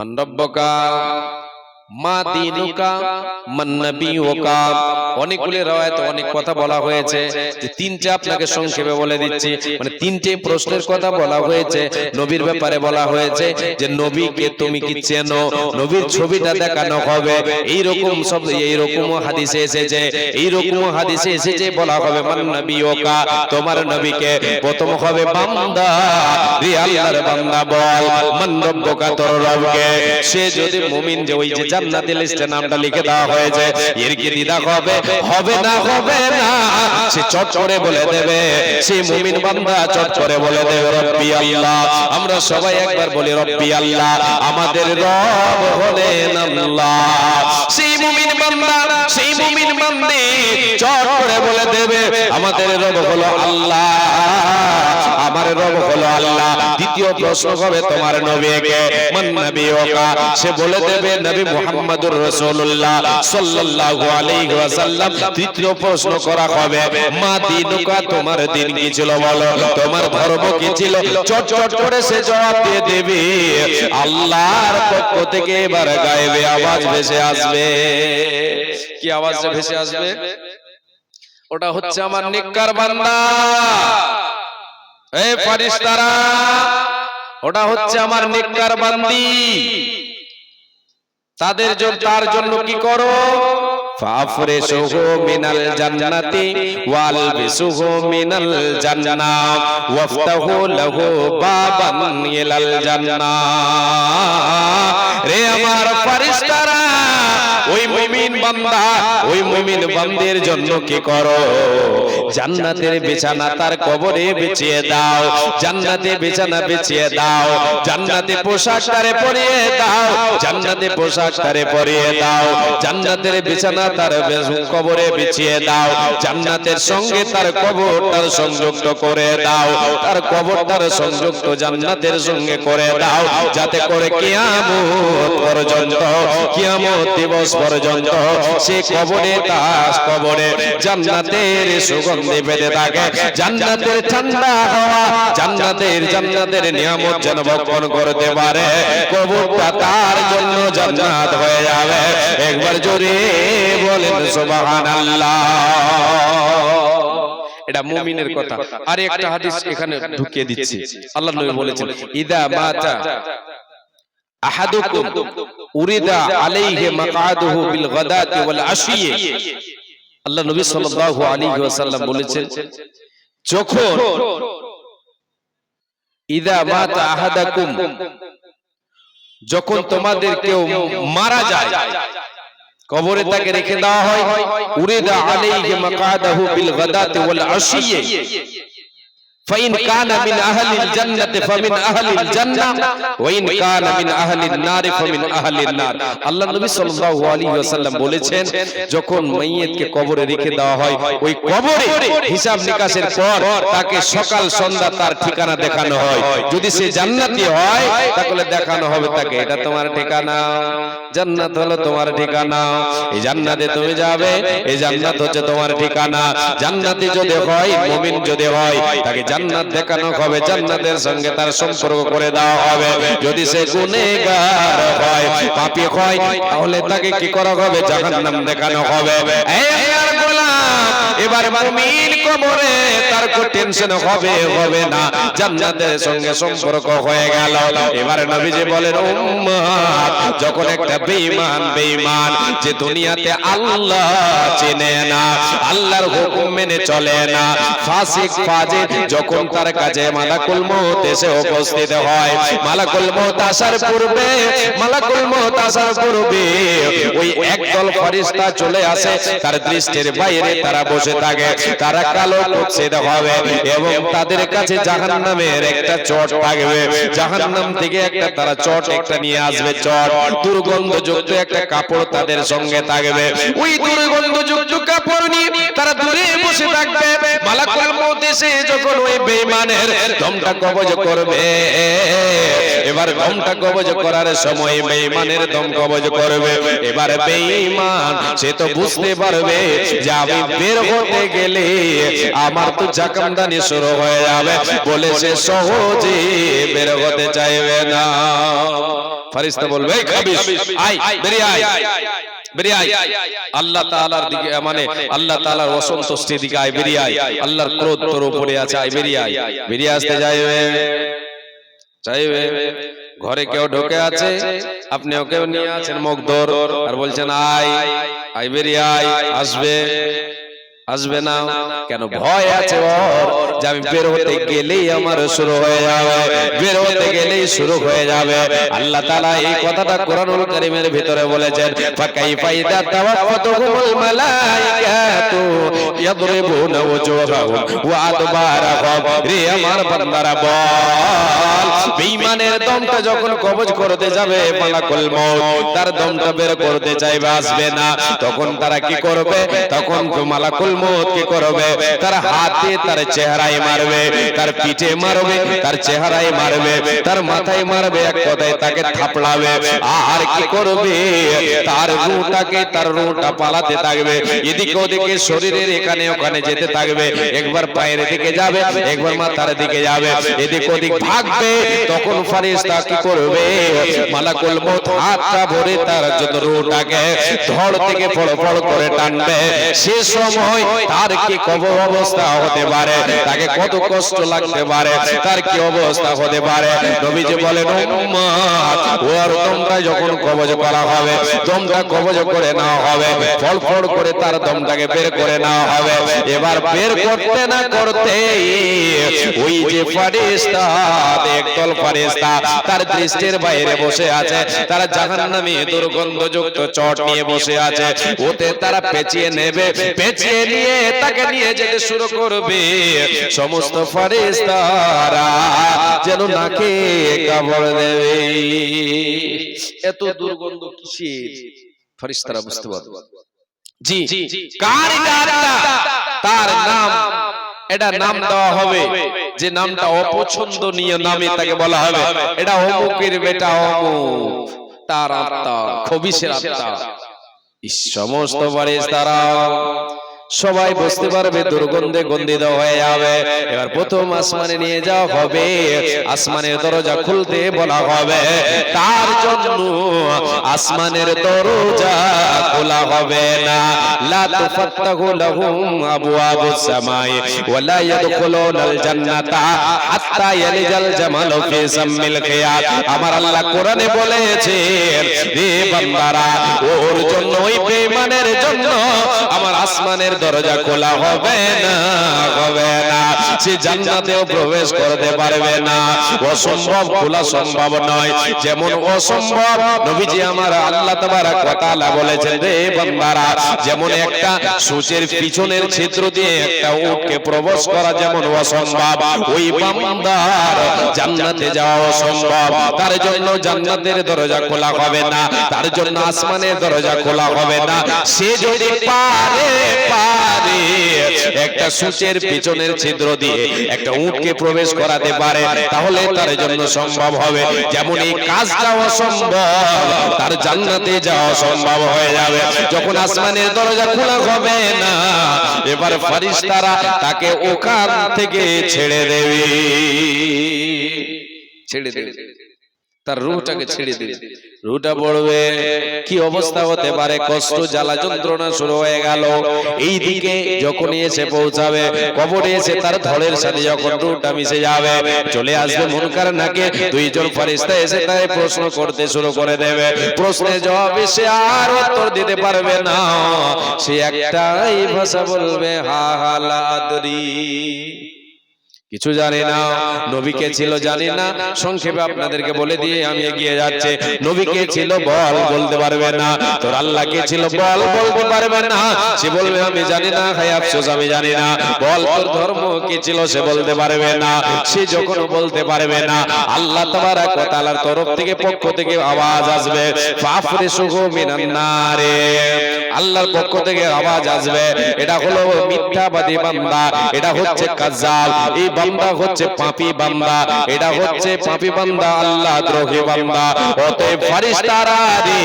মান রব্বুকা মা দীনুকা মান নবিয়ুকা। অনেকগুলো riwayate অনেক কথা বলা হয়েছে, যে তিনটে আপনাকে সংক্ষেপে বলে দিচ্ছি। মানে তিনটে প্রশ্নের কথা বলা হয়েছে, নবীর ব্যাপারে বলা হয়েছে যে নবীকে তুমি কি চেনো, নবীর ছবিটা দেখানো হবে। এইরকম সব এইরকম হাদিসে এসেছে, এইরকম হাদিসে এসেছে বলা হবে মান নবিয়ুকা, তোমার নবীকে। প্রথম হবে বান্দা, রে আল্লাহর বান্দা বল মান রব্বুকা, তোর রবকে। সে যদি মুমিন, যে ওই যে জান্নাতের লিস্টে নামটা লিখে দেওয়া হয়েছে, এর কি দ্বিধা হবে? হবে না, হবে না। সে চট করে বলে দেবে, সেই মুমিন বান্দা চট করে বলে দেবে রব্বি আল্লাহ। আমরা সবাই একবার বলি রব্বি আল্লাহ, আমাদের রব হলেন আল্লাহ। সেই মুমিন বান্দা, সেই মুমিন বান্দি চট করে বলে দেবে আমাদের রব হলো আল্লাহ, আমার রব হলো আল্লাহ। দ্বিতীয় প্রশ্ন হবে তোমার নবীকে মান নবিয়ুকা, সে বলে দেবে নবী মুহাম্মদুর রাসূলুল্লাহ সাল্লাল্লাহু আলাইহি ওয়াসাল্লাম। তৃতীয় প্রশ্ন করা হবে মা দীনুকা, তোমার দিন কি ছিল বলো, তোমার ধর্ম কি ছিল। চট চট করে সে জবাব দিয়ে দেবে আল্লাহর পক্ষ থেকে এবার গায়েবে আওয়াজ ভেসে আসবে। কি আওয়াজ ভেসে আসবে? ওটা হচ্ছে আমার নেককার বান্দা, এই ফেরেশতারা, ওটা হচ্ছে আমার নেককার বান্দি। তাদের জন্য, তার জন্য কি করো? ফাফরিশুহু মিনাল জান্নাতি ওয়ালবিসুহু মিনাল জান্নাহ ওয়াফতাহু লাহু বাবান ইলাল জান্নাহ। রে আমার ফেরেশতারা, ওই মুমিন বান্দা, ওই মুমিন বান্দির জন্য কি করো? জান্নাতের বিছানা তার কবরে বিছিয়ে দাও, জান্নাতে বিছানা বিছিয়ে দাও, জান্নাতে পোশাক তারে পরিয়ে দাও, জান্নাতে পোশাক তারে পরিয়ে দাও, জান্নাতের বিছানা তার কবরে বিছিয়ে দাও, জান্নাতের সঙ্গে তার কবরটার সংযুক্ত করে দাও, তার কবরটার সংযুক্ত জান্নাতের সঙ্গে করে দাও, যাতে করে কিয়ামত পর্যন্ত, কিয়ামত দিবস পর্যন্ত সে কবরে, তার কবরে জান্নাতের সুগন্ধি পেতে থাকে, জান্নাতের ঠান্ডা হাওয়া, জান্নাতের নিয়ামত যেন ভক্ষণ করতে পারে। কবরটা তার জন্য জান্নাত হয়ে যাবে। একবার জোরে বলেন সুবহানাল্লাহ। এটা মুমিনের কথা। আর একটা হাদিস এখানে ঢুকিয়ে দিচ্ছি। আল্লাহর নবী বলেছেন ইদা মাতা আহাদুকুম উরিদা আলাইহি মাকআদুহু বিল গাদাতি ওয়াল আশিয়ে। আল্লাহ নবী সাল্লাল্লাহু আলাইহি ওয়াসাল্লাম বলেছেন, যখন ইদা মাতা আহাদাকুম, যখন তোমাদের কেউ মারা যায়, কবরে তাকে রেখে দেওয়া হয়, উরিদা আলাইহি মাকআদুহু বিল গাদাতি ওয়াল আশিয়ে فإن كان من أهل الجنة فمن أهل الجنة وإن كان من أهل النار فمن أهل النار। আল্লাহ নবী সাল্লাল্লাহু আলাইহি ওয়াসাল্লাম বলেছেন, যখন মাইয়িতকে কবরে রেখে দেওয়া হয়, ওই কবরে হিসাব নিকাশের পর তাকে সকাল সন্ধ্যা তার ঠিকানা দেখানো হয়। যদি সে জান্নাতি হয় তাহলে দেখানো হবে তাকে, এটা তোমার ঠিকানা, জান্নাত হলো তোমার ঠিকানা, এই জান্নাতে তুমি যাবে, এই জান্নাত হচ্ছে তোমার ঠিকানা। জান্নাতি যদি হয়, মুমিন যদি হয়, তাকে জান্নাত দেখানো হবে, জান্নাতের সঙ্গে তার সম্পর্ক করে দেওয়া হবে। যদি সে গুনাহগার হয়, পাপী হয়, তাহলে তাকে কি করা হবে? জাহান্নাম দেখানো হবে। এবার মুমিন কবরে তার কোনো টেনশন হবে না, জান্নাতের সঙ্গে সম্পর্ক হয়ে গেল। এবার নবীজি বলেন উম্মত, যখন একটা বেঈমান, যে দুনিয়াতে আল্লাহ চেনে না, আল্লাহর হুকুম মেনে চলে না, ফাসিক ফাজির, যখন তার কাছে মালাকুল মউত এসে উপস্থিত হয়, মালাকুল মউত আসার পূর্বে ওই একদল ফেরেশতা চলে আসে, তার দৃষ্টির বাইরে তারা বসে থাকে, তারা কালো কুৎসিত হবে এবং তাদের কাছে জাহান্নামের একটা চট থাকবে। জাহান্নাম থেকে একটা তারা চট একটা নিয়ে আসবে, চট দুর্গন্ধযুক্ত একটা কাপড় তাদের সঙ্গে থাকবে। ওই দুর্গন্ধযুক্ত কাপড় নিয়ে তারা দূরে বসে থাকবে। মালাকুল মউত এসে যখন ওই বেঈমানের দমটা কবজ করবে, এবার দমটা কবজ করার সময় বেঈমানের দম কবজ করবে। এবার বেঈমান সে তো বুঝতে পারবে যে আমি বের হতে গেলে আমার তো জাকামদানি শুরু হয়ে যাবে, বলে সে সহজে বের হতে চাইবে না। ফেরেশতা বলবে এই খাবিস আয় বেরিয়ে আয় বেরিয়ে আয় আল্লাহ তাআলার দিকে মানে আল্লাহ তাআলার অসন্তুষ্টির দিকে আয় বেরিয়ে আয় আল্লাহর ক্রোধ তোর উপরে আছে আয় বেরিয়ে আসতে যাইবে চাইবে ঘরে কেউ ঢোকে আছে আপনি ওকেও নিয়ে আছেন মুখদর আর বলছেন আয় আয় বেরিয়ে আয় আসবে না কেন ভয় আছে ওর যে আমি বের হতে গেলেই আমার শুরু হয়ে যাবে বের হতে গেলেই শুরু হয়ে যাবে আল্লাহ তাআলা এই কথাটা কোরআনুল কারীমের ভিতরে বলেছেন ফাকাইফা ইযা তাওয়াফাতুহুমুল মালাইকাতু ইয়াদরিবুনা ওয়াজুহাহুম ওয়া আদবারাহুম রে আমার বান্দারা বল বেঈমানের দমটা যখন কবজ করতে যাবে মালাকুল মউত তার দমটা বের করতে চাইবে আসবে না তখন তারা কি করবে তখন মালাকুল মউত কি করবে তার হাতে তার চেহারায় মারবে তার পিঠে মারবে তার চেহারায় মারবে তার মাথায় মারবে এক কথায় তাকে থাপড়াবে আর কি করবে তার রূহটা পালাতে থাকবে এদিকে ওদিকে শরীরের এখানে ওখানে যেতে থাকবে একবার পায়ের দিকে যাবে একবার মাথার দিকে যাবে এদিক ওদিক ভাগবে তখন ফেরেশতা কি করবে মালাকুল মউত হাতটা ভরে তার জন্য রূহটাকে ধড় থেকে ফড়ফড় করে টানবে সে সময় তার কি কবর অবস্থা হতে পারে তাকে কত কষ্ট লাগতে পারে তার কি অবস্থা হতে পারে নবীজি বলেন উম্মত ওর দমটা যখন কবজ করা হবে দমটা কবজ করে নেওয়া হবে ফড়ফড় করে তার দমটাকে বের করে নেওয়া হবে এবার বের করতে না করতে ওই যে ফেরেশতা একদল ফেরেশতা তার দৃষ্টির বাইরে বসে আছে তারা জাহান্নামী দুর্গন্ধযুক্ত চট নিয়ে বসে আছে ওতে তারা পেঁচিয়ে নেবে পেঁচিয়ে নিয়ে তাকে নিয়ে যেতে শুরু করবে সমস্ত ফেরেশতারা যেন নাকে কামড় দেবে এত দুর্গন্ধ কিসের ফেরেশতারা বুঝতে পারবে জি কার গানটা তার নাম এটা নাম দেওয়া হবে যে নামটা অপছন্দনীয় নামে তাকে বলা হবে এটা অমুকের বেটা অমুক তার আত্মা খবিশের আত্মা এই সমস্ত ফেরেশতারা সবাই বুঝতে পারবে দুর্গন্ধে গন্ধিত হয়ে যাবে এবার প্রথম আসমানে নিয়ে যাওয়া হবে আসমানের দরজা খুলতে বলা হবে তার জন্য আসমানের দরজা খোলা হবে না লা তুফাত্তাহু লাহুম আবওয়াবুস সামাই ওয়া লা ইয়াদখুলুনাল জান্নাতা হাত্তা ইয়ালিজাল জামালু ফি সাম্মিল খিয়াত আমার আল্লাহ কোরআনে বলেছেন রে বান্দারা ওর জন্য ওই বেঈমানের জন্য আমার আসমানের দরজা খোলা হবে না সে জান্নাতেও প্রবেশ করতে পারবে না অসম্ভব খোলা সম্ভব নয় যেমন অসম্ভব নবীজি আমার আল্লাহ তাবারক ওয়া তাআলা বলেছেন রে বান্দারা যেমন একটা সূচের পিছনের ছিদ্র দিয়ে একটা উটকে প্রবেশ করা যেমন অসম্ভব ওই বান্দার জান্নাতে যাওয়া অসম্ভব তার জন্য জান্নাতের দরজা খোলা হবে না তার জন্য আসমানের দরজা খোলা হবে না সে যদি পারে একটা সূচের পিছনের ছিদ্র দিয়ে একটা উটকে প্রবেশ করাতে পারে তাহলে তার জন্য সম্ভব হবে যেমন এই কাজটা অসম্ভব তার জান্নাতে যাওয়া সম্ভব হয়ে যাবে যখন আসমানের দরজা খোলা হবে না এবার ফেরেশতারা তাকে ওখান থেকে ছেড়ে দেবে তার রূহটাকে ছেড়ে দেবে রূহটা পড়বে কি অবস্থা হতে পারে কষ্ট জ্বালা যন্ত্রণা শুরু হয়ে গেল এই দিকে যখন এসে পৌঁছাবে কবরে এসে তার ধড়ের সাথে যখন রূহটা মিশে যাবে চলে আসবে মুনকার নাকে দুইজন ফেরেশতা এসে তাই প্রশ্ন করতে শুরু করে দেবে প্রশ্নের জবাবে সে আর উত্তর দিতে পারবে না সে একটাই ভাষা বলবে হা হা লা আদরি কিছু জানি না নবীকে ছিল জানি না সংক্ষেপে আপনাদেরকে বলে দিয়ে আমি এগিয়ে যাচ্ছি নবীকে ছিল বলতে পারবে না তোর আল্লাহকে ছিল বলতে পারবে না সে বলবে আমি জানি না হায় আফসোস আমি জানি না বল তোর ধর্ম কি ছিল সে বলতে পারবে না সে যখন বলতে পারবে না আল্লাহ তাবারক ওয়া তাআলার তরফ থেকে পক্ষ থেকে আওয়াজ আসবে ফাফরিসুহু মিনান নারে আল্লাহর পক্ষ থেকে আওয়াজ আসবে এটা হলো মিথ্যাবাদী বান্দা এটা হচ্ছে কাজ্জাব এই বান্দা হচ্ছে পাপী বান্দা, এটা হচ্ছে পাপী বান্দা, আল্লাহ দ্রোহী বান্দা। অতএব ফেরেশতারা রে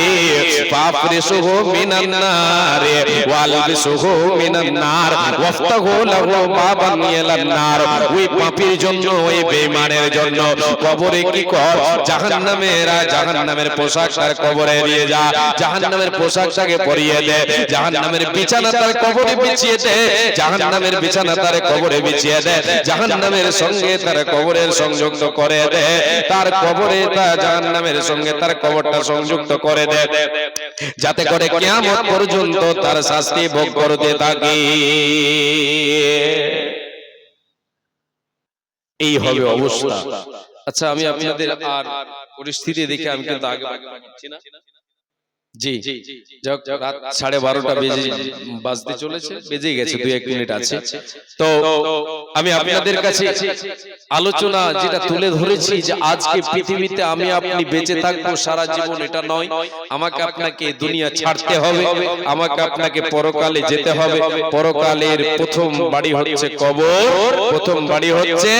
ফাফরিসুহু মিনান নার ওয়ালবিসুহু মিনান নার ওয়াফতাহু লাহু বাবান ইলান নার। ওই পাপীর জন্য, ওই বেঈমানের জন্য কবরে কি কর, জাহান্নামের পোশাক তার কবরে দিয়ে যা, জাহান্নামের পোশাকটাকে পরিয়ে দে, জাহান্নামের বিছানা তার কবরে বিছিয়ে দে, জাহান্নামের বিছানা তার কবরে বিছিয়ে দে, জাহান্নামের সঙ্গে তার কবরের সংযুক্ত করে দে, তার কবরে তা জাহান্নামের সঙ্গে তার কবরটা সংযুক্ত করে দে, যাতে করে কিয়ামত পর্যন্ত তার শাস্তি ভোগ করতে থাকে। এই হবে অবস্থা। আচ্ছা, আমি আপনাদের আর পরিস্থিতি দেখে আমি কিন্তু আগে বাড়ছি না। জি, রাত 12:30 বাজতে চলেছে, বেজে গেছে, 2-1 মিনিট আছে। তো আমি আপনাদের কাছে আলোচনা যেটা তুলে ধরেছি যে আজকে পৃথিবীতে আমি আপনি বেঁচে থাকবো সারা জীবন, এটা নয়। আমাকে আপনাকে দুনিয়া ছাড়তে হবে, আমাকে আপনাকে পরকালে যেতে হবে। পরকালের প্রথম বাড়ি হচ্ছে কবর, প্রথম বাড়ি হচ্ছে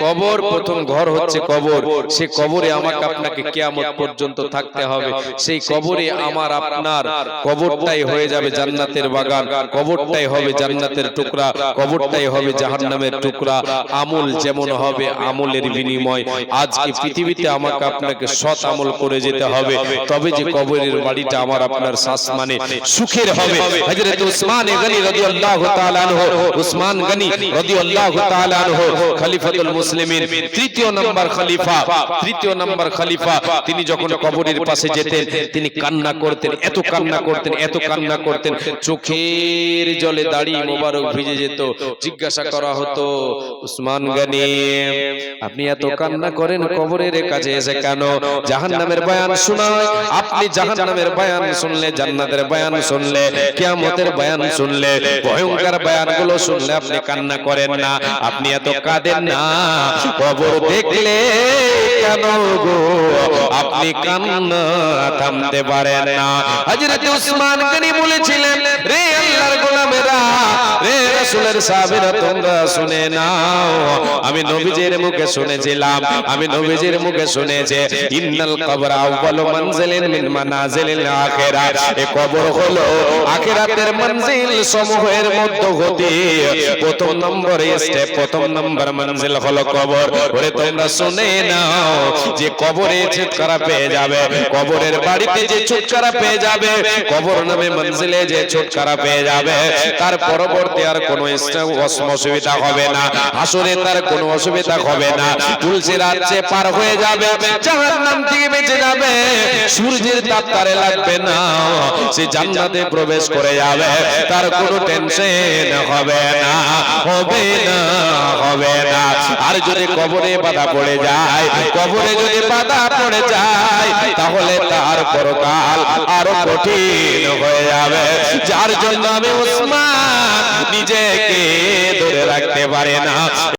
কবর, প্রথম ঘর হচ্ছে কবর। সেই কবরে আমাকে আপনাকে কিয়ামত পর্যন্ত থাকতে হবে। সেই কবরে আমার আপনার কবরটাই হয়ে যাবে জান্নাতের বাগান, কবরটাই হবে জান্নাতের টুকরা, কবরটাই হবে জাহান্নামের টুকরা। আমল যেমন হবে, আমলের বিনিময় আজকে পৃথিবীতে আমাকে আপনাকে সৎ আমল করে যেতে হবে, তবে যে কবরের বাড়িটা আমার আপনার শাসমানে সুখের হবে। হযরত উসমান গনি রাদিয়াল্লাহু তাআলা আনহু, উসমান গনি রাদিয়াল্লাহু তাআলা আনহু খলিফাতুল মুসলিমিন, তৃতীয় নম্বর খলিফা, তিনি যখন কবরের পাশে যেতেন তিনি কান্না করতেন, এত কান্না করতেন, চোখের জলে দাড়ি মোবারক ভিজে যেত। জিজ্ঞাসা করা হতো, উসমান গনি আপনি এত কান্না করেন কবরের কাছে এসে কেন? জাহান্নামের বয়ান শোনায়, আপনি জাহান্নামের বয়ান শুনলে, জান্নাতের বয়ান শুনলে, কিয়ামতের বয়ান শুনলে, ভয়ঙ্কর বয়ানগুলো শুনলে আপনি কান্না করেন না, আপনি এত কাঁদেন না, কবর দেখলে কেন গো আপনি কান্না থামতে পারেন না? হযরত উসমান গনি বলেছিলেন, রে আল্লাহর গোলামেরা, রে রাসূলের সাহাবীরা, তোমরা শুনে নাও, আমি নবীজির মুখে শুনেছিলাম, আমি নবীজির মুখে শুনেছি, ইন্নাল কবর আউয়ালু মানজিলিন মিন মানাজিলিল আখিরাহ, এই কবর হলো আখিরাতের মঞ্জিল সমূহের মধ্য হতে প্রথম নম্বর স্টেপ, প্রথম নম্বর মঞ্জিল হলো কবর। ওরে তোমরা শুনে নাও যে কবরে ছুটকারা পেয়ে যাবে, কবরের বাড়িতে যে ছুটকারা পেয়ে যাবে, কবর নামে মঞ্জিলে যে ছুটকারা পেয়ে যাবে, তার পরবর্তী আর কোনো অসুবিধা হবে না, হাসরে তার কোনো অসুবিধা হবে না, তুলসী রাজ্যে পার হয়ে যাবে, জাহান্নাম থেকে বেঁচে যাবে, সূর্যের তাপ তারে লাগবে না, সে জান্নাতে প্রবেশ করে যাবে, তার কোনো টেনশন হবে না। আর যদি কবরে বাধা পড়ে যায়, কবরে যদি বাধা পড়ে যায়, তাহলে তার পরকাল আরো কঠিন হয়ে যাবে। যার জন্য আমি উসমান নিজেকে ধরে রাখতে পারি না।